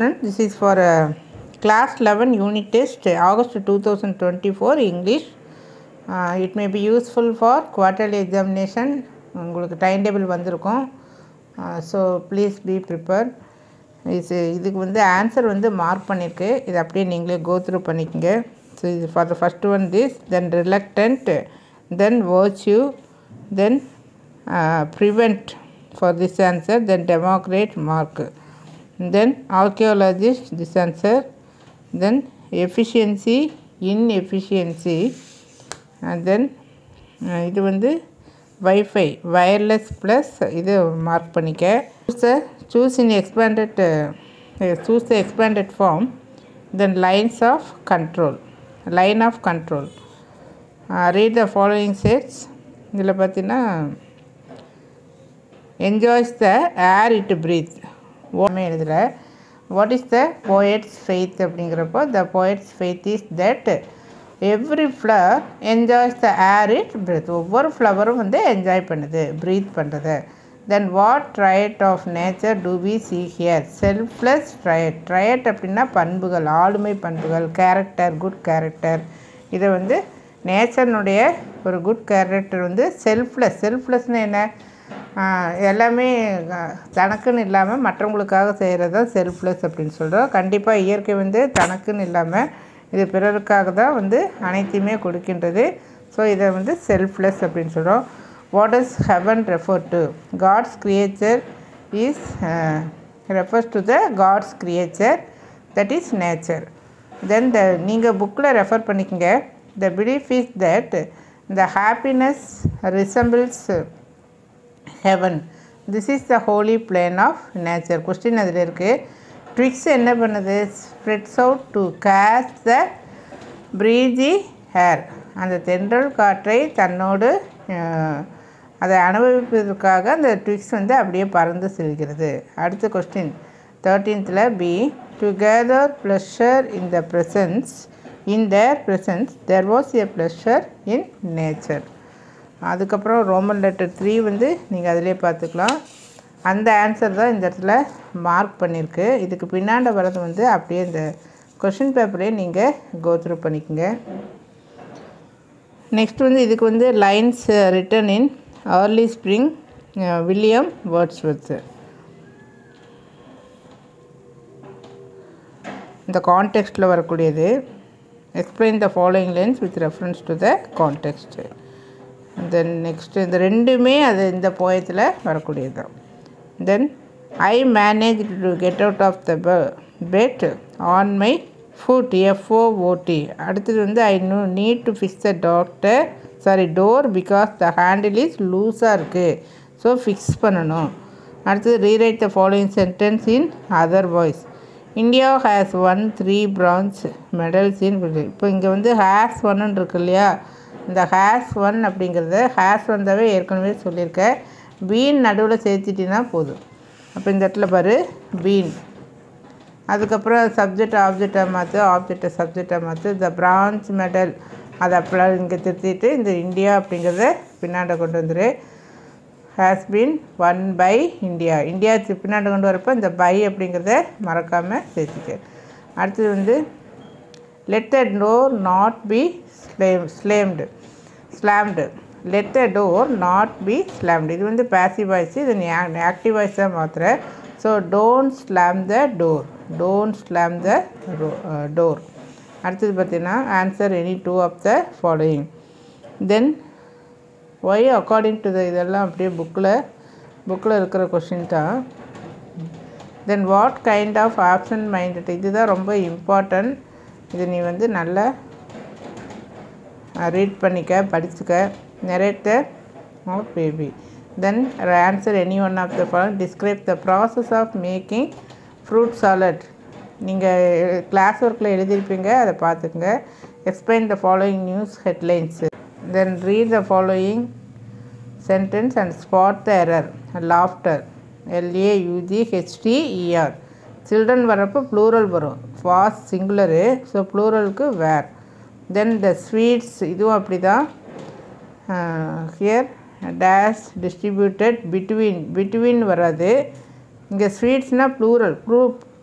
This is for class 11 unit test August 2024 English. It may be useful for quarterly examination. உங்களுக்கு time table வந்திருக்கும். So please be prepare. இதுக்கு வந்து answer வந்து mark பண்ணியிருக்கு. இது அப்படியே நீங்களே கோ த்ரூ பண்ணிக்கோங்க. ஸோ இது for the first one this, then reluctant, then virtue, then prevent for this answer, then democrat mark, then archaeologist this answer, then efficiency, inefficiency, and then இது வந்து wifi wireless plus இது mark பண்ணிக்க. choose the expanded form, then line of control. Read the following sets. இதில் பார்த்தீங்கன்னா enjoys the air it breathes எழுதுகிற. What is the poet's faith அப்படிங்கிறப்போ, the poet's faith is that every flower enjoys the air it breathes. ஒவ்வொரு ஃப்ளவரும் வந்து enjoy பண்ணுது, breathe பண்ணுறது. Then what trait of nature do we see here? Selfless trait அப்படின்னா பண்புகள், ஆளுமை பண்புகள், கேரக்டர், குட் கேரக்டர். இதை வந்து நேச்சர்னுடைய ஒரு குட் கேரக்டர் வந்து செல்ஃப்லெஸ்னால் என்ன? எல்லாமே தனக்குன்னு இல்லாமல் மற்றவங்களுக்காக செய்கிறது தான் செல்ஃப்லெஸ் அப்படின்னு சொல்கிறோம். கண்டிப்பாக இயற்கை வந்து தனக்குன்னு இல்லாமல் இது பிறருக்காக தான் வந்து அனைத்தையுமே கொடுக்கின்றது. ஸோ இதை வந்து செல்ஃப்லெஸ் அப்படின்னு சொல்கிறோம். What is heaven refer to? God's creature is refers to the God's creature, that is nature. Then நீங்கள் புக்கில் ரெஃபர் பண்ணிக்கோங்க. The belief is that the happiness resembles heaven. This is the holy plane of nature. Question அதில் இருக்குது. twigs என்ன பண்ணுது? spreads out to catch the breezy air. அந்த தென்றல் காற்றை தன்னோடு அதை அனுபவிப்பதற்காக அந்த ட்விக்ஸ் வந்து அப்படியே பறந்து செல்கிறது. அடுத்த question 13th B, to gather pleasure in the presence, in their presence there was a pleasure in nature. அதுக்கப்புறம் ரோமன் லெட்டர் 3 வந்து நீங்கள் அதிலே பார்த்துக்கலாம். அந்த ஆன்சர் தான் இந்த இடத்துல மார்க் பண்ணியிருக்கு. இதுக்கு பின்னாண்ட வரது வந்து அப்படியே இந்த கொஷின் பேப்பரே நீங்கள் கோ த்ரூ பண்ணிக்கோங்க. நெக்ஸ்ட் வந்து இதுக்கு வந்து lines written in early spring, William Wordsworth. இந்த கான்டெக்ஸ்டில் வரக்கூடியது. Explain the following lines with reference to the context. Then next இந்த ரெண்டுமே அது இந்த போயத்தில் வரக்கூடியது தான். Then I manage to get out of the bed on my foot, FOOT. அடுத்தது வந்து I need to fix the door because the handle is லூஸாக இருக்குது, ஸோ ஃபிக்ஸ் பண்ணணும். அடுத்தது rewrite the following sentence in other voice. India has won 3 bronze medals in. இப்போ இங்கே வந்து has ஒன்னு இருக்கு இல்லையா? இந்த ஹேஸ் ஒன் அப்படிங்கிறத ஹேஸ் வந்தாவே ஏற்கனவே சொல்லியிருக்கேன். பீன் நடுவில் சேர்த்துட்டின்னா போதும். அப்போ இந்த இடத்துல பாரு பீன். அதுக்கப்புறம் சப்ஜெக்ட் ஆப்ஜெக்டாக மாற்று, ஆப்ஜெக்டை சப்ஜெக்டாக மாற்று. த பிரான்ஸ் மெடல் அதை அப்பெல்லாம் இங்கே திருத்திட்டு இந்த இந்தியா அப்படிங்கிறத பின்னாண்ட கொண்டு வந்துரு. Has been won by India. India பின்னாண்ட கொண்டு வரப்போ இந்த பை அப்படிங்கிறத மறக்காமல் சேர்த்துக்க. அடுத்தது வந்து let the door not be slammed. let the door not be slammed. இது வந்து passive voice, இது active voice தான் மாத்திர. So don't slam the door. அடுத்தது பார்த்தீங்கன்னா answer any 2 of the following. then why according to the இதெல்லாம் அப்படியே புக்கில் இருக்கிற கொஷின் தான். then what kind of absent minded, இதுதான் ரொம்ப இம்பார்ட்டன்ட். இது நீ வந்து நல்லா ரீட் பண்ணிக்க, படிச்சுக்க. Narrator of baby. Then answer any one of the following. Describe the process of making fruit salad. நீங்கள் கிளாஸ் ஒர்க்கில் எழுதியிருப்பீங்க, அதை பார்த்துக்குங்க. Explain the following news headlines. Then read the following sentence and spot the error. Laughter, LAUGHTER. Children வரப்போ plural வரும். First singular, so ப்ளூரலுக்கு were. Then the sweets, இதுவும் அப்படி தான். ஹியர் டேஷ் டிஸ்ட்ரிபியூட்டட் பிட்வீன் வராது. இங்கே ஸ்வீட்ஸ்னால்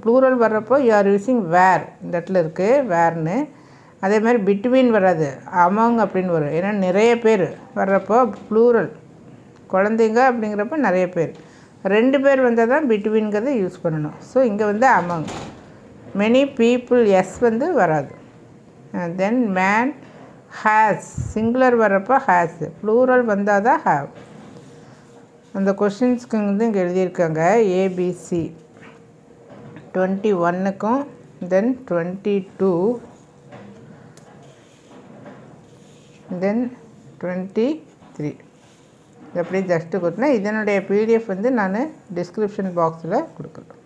ப்ளூரல் வர்றப்போ யூ ஆர் யூஸிங் வேர், இந்த இடத்துல இருக்குது வேர்னு. அதே மாதிரி பிட்வீன் வராது, அமங் அப்படின்னு வரும். ஏன்னா நிறைய பேர் வர்றப்போ ப்ளூரல், குழந்தைங்க அப்படிங்கிறப்ப நிறைய பேர், 2 பேர் வந்தால் தான் பிட்வீன்கிறத யூஸ் பண்ணணும். ஸோ இங்கே வந்து அமங். மெனி பீப்புள், எஸ் வந்து வராது. தென் மேன் ஹேஸ், சிங்குலர் வர்றப்போ ஹேஸ், ப்ளூரல் வந்தால் தான் ஹேவ். அந்த கொஷின்ஸ்க்கு வந்து இங்கே எழுதியிருக்காங்க ஏபிசி 21க்கும் தென் 22 தென் 23. இது அப்படியே ஜஸ்ட்டு கொடுத்தேன். இதனுடைய பிடிஎஃப் வந்து நான் டிஸ்கிரிப்ஷன் பாக்ஸில் கொடுக்குறேன்.